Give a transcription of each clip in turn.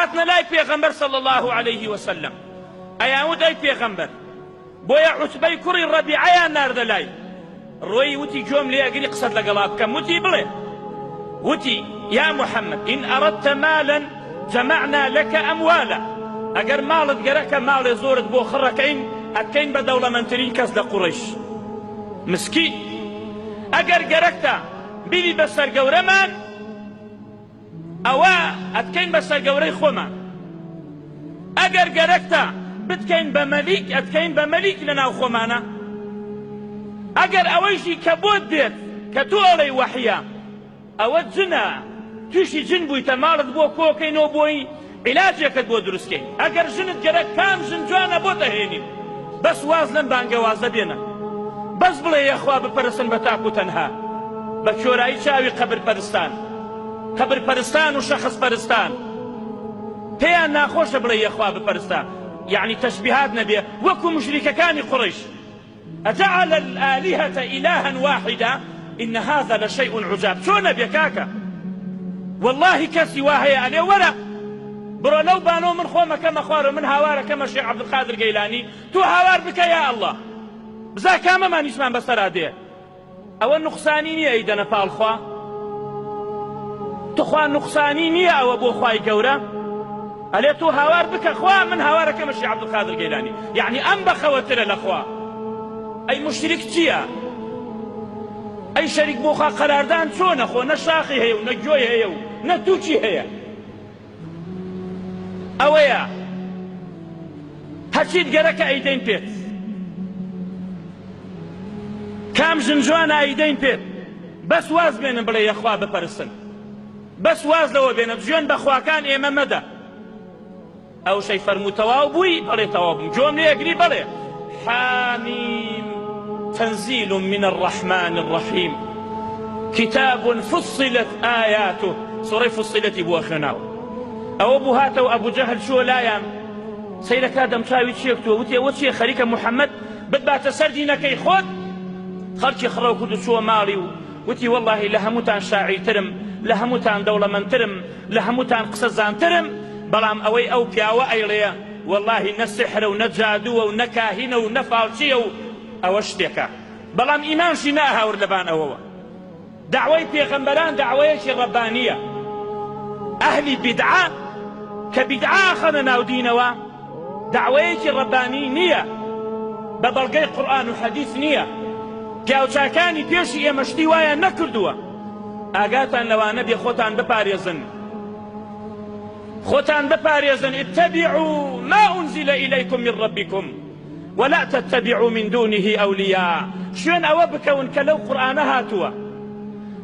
هاتنا لاي پیغمبر صلى الله عليه وسلم ايامود اي پیغمبر بويا عتبي كري الربيعه نار دلاي روي وتي جوم لي اقري قصد لقلاب كم وتي بلي وتي يا محمد ان اردت مالا جمعنا لك اموالا اگر مالت قرك مال زورت بو خركين اكين بدوله منترين كاس لقريش مسكين اگر قركتا بيلي بسر قورمان او اتكين بسر قوري خوما اگر قركتا بتكين بمليك اتكين بمليك لنا خومانا اگر اويشي كبود ديت كتولي وحيا او جنا توشي جن بوي تمارض بو كوكين و بوي علاجك بو درسكين اگر جنت قرك كام جن جوانا بو تهيني بس وازلن بانقا وازدينا بس بلي يا اخوة بپرسن بتاكو تنها بكشورائي شاوي قبر پرستان قبر پرستان و شخص پرستان پيان ناخوش بلي يا اخوة بپرستان يعني تشبيهات نبي وكو مشركة كان قريش أجعل الآلهة إلها واحدا إن هذا لشيء عجاب شو نبي كاكا والله كسواها عليه ولا برو لو بانو من خوما كما خوار من هوار كما الشيخ عبد القادر الجيلاني تو هوار بك يا الله بزا كاما ما نسمان بسراديه او النقصانينية ايدنا فالخوا تخوا نقصانينية او ابو خواي كورا الي تو هوار بك خوا من هوار كما الشيخ عبد القادر الجيلاني يعني ام بخوتر الاخوا اي مشرك جيا اي شريك بوخا قراردان شون اخو نشاخي هيو نجوي هيو نتوشي هيا اويا هشيد قرك ايدين بيت كام جنجوانا ايدين بيت بس واز بين بلي يا اخوا بپرسن بس واز لو بين بجون بخوا كان ايما مدى او شي فرمو توابوي بلي تواب جوم لي اقري بلي حاميم تنزيل من الرحمن الرحيم كتاب فصلت آياته سورة فصلت ابو اخناو او ابو هاتا وابو جهل شو لايام سيدك ادم شاوي تشيكتو وتي خريك محمد بدبات سردينا كي خود خلشي خرو كدو شو مالي وتي والله لهموتان شاعي ترم لهموتان دولة من ترم لهموتان قصزان ترم بلام اوي او بياوة ايليا والله نسحر ونجادو ونكاهن ونفالشي اوشتكا بلام ايمان شناها ورلبان اووا دعوي بيغمبران دعويش ربانية اهل بدعة كبدعة خلنا ودينوا دعويش رباني نية ببلغي قرآن وحديث نية كاوچاكاني بيشي امشتي وايا نكردوا اقاتان لو نبي خوتان بباريزن خوتان بباريزن اتبعوا ما انزل اليكم من ربكم ولا تتبعوا من دونه اولياء شون او بكون كلو قرآن هاتوا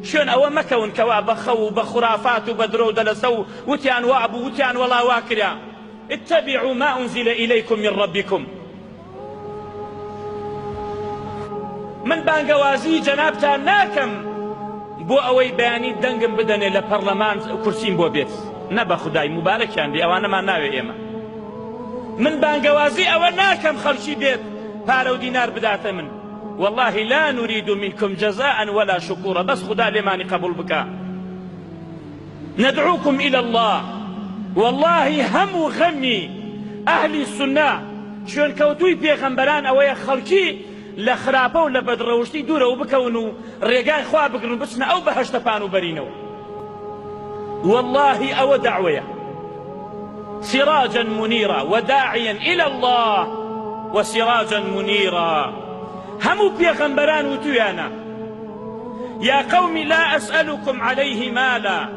شون او مكون كوا بخو بخرافات وبدرو دلسو وتيان وابو وتيان ولا واكريا اتبعوا ما انزل اليكم من ربكم من بانقوازي جنابتا ناكم بو اوي بياني دنگم بدني لبرلمان كرسيم بو بيت نبا خداي مبارك عندي او انا ما ناوي ايما من بانقوازي او ناكم خلشي بيت بارو دينار بدات من والله لا نريد منكم جزاء ولا شكورا بس خدا لماني قبول بك ندعوكم الى الله والله هم وغمي اهل السنة شون كوتوي بيغمبران اويا خلشي لخرابه ولا بدروشتي دوره وبكونوا ريقاي خواه بقرن بسنا او بهشتفانو برينو والله او دعوية سراجا منيرا وداعيا الى الله وسراجا منيرا همو بيغمبران وتيانا يا قوم لا اسألكم عليه مالا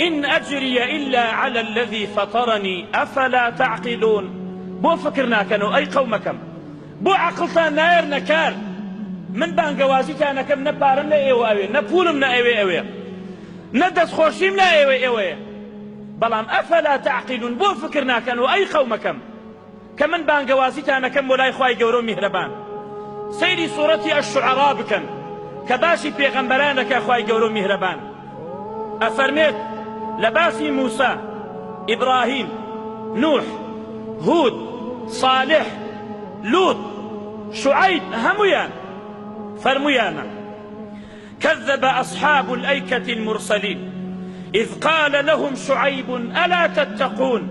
ان اجري الا على الذي فطرني افلا تعقلون بو فكرنا كانوا اي قومكم بو عقلتان ناير نكار من بانقوازيتان كم نبارن لا ايوه اوي نبولم نا ايوه اوي ندس خوشيم لا ايوه اوي بلام افلا تعقلون بو فكرنا كانوا اي قومكم كمن بانقوازيتان كم ولاي خواي قورو مهربان سيري صورتي الشعراء بكن كباسي بيغمبرانك اخواي قورو مهربان افرميت لباسي موسى ابراهيم نوح هود صالح لوط شعيب هميان فرميانا كذب أصحاب الأيكة المرسلين إذ قال لهم شعيب ألا تتقون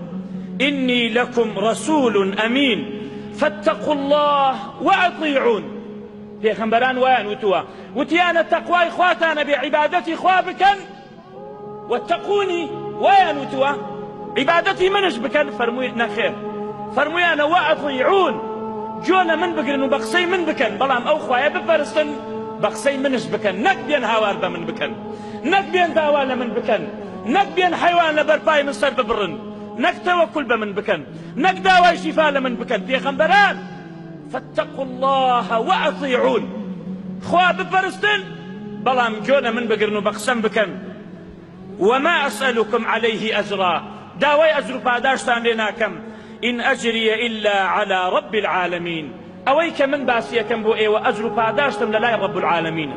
إني لكم رسول أمين فاتقوا الله وأطيعون. پێغەمبەران وایان وتووە وتیانە تەقوای خواتانە بێ عیبادەتی خوا بکەن، واتقونی وایان وتووە عیبادەتی منش بکەن، فەرمووی نەخێر، فەرموویانە وەئەطیعون جۆنە من بگرن و بە قسەی من بکەن، بەڵام ئەو خوایە بپەرستن بە قسەی منش بکەن، نەک بێن هاوار بە من بکەن، نەک بێن داوا لە من بکەن، نەک بێن حەیوان لە بەرپای من سەر ببڕن، نەک تەوەکل بە من بکەن، نەک داوای شیفا لە من بکەن. پێغەمبەران فاتقوا الله وأطيعون خوا بپەرستن بەڵام جۆنە من بگرن و بە قسەم بکەن. وما أسألكم عليه أجرا داوای ئەجر و پاداشتان لێ ناکەم، إن أجري إلا على رب العالمين ئەوەی کە من باسیەکەم بۆ ئێوە ئەجر و پاداشتم لەلای رب العالمین.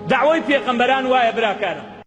داوای پێغەمبەران وایە براکانە،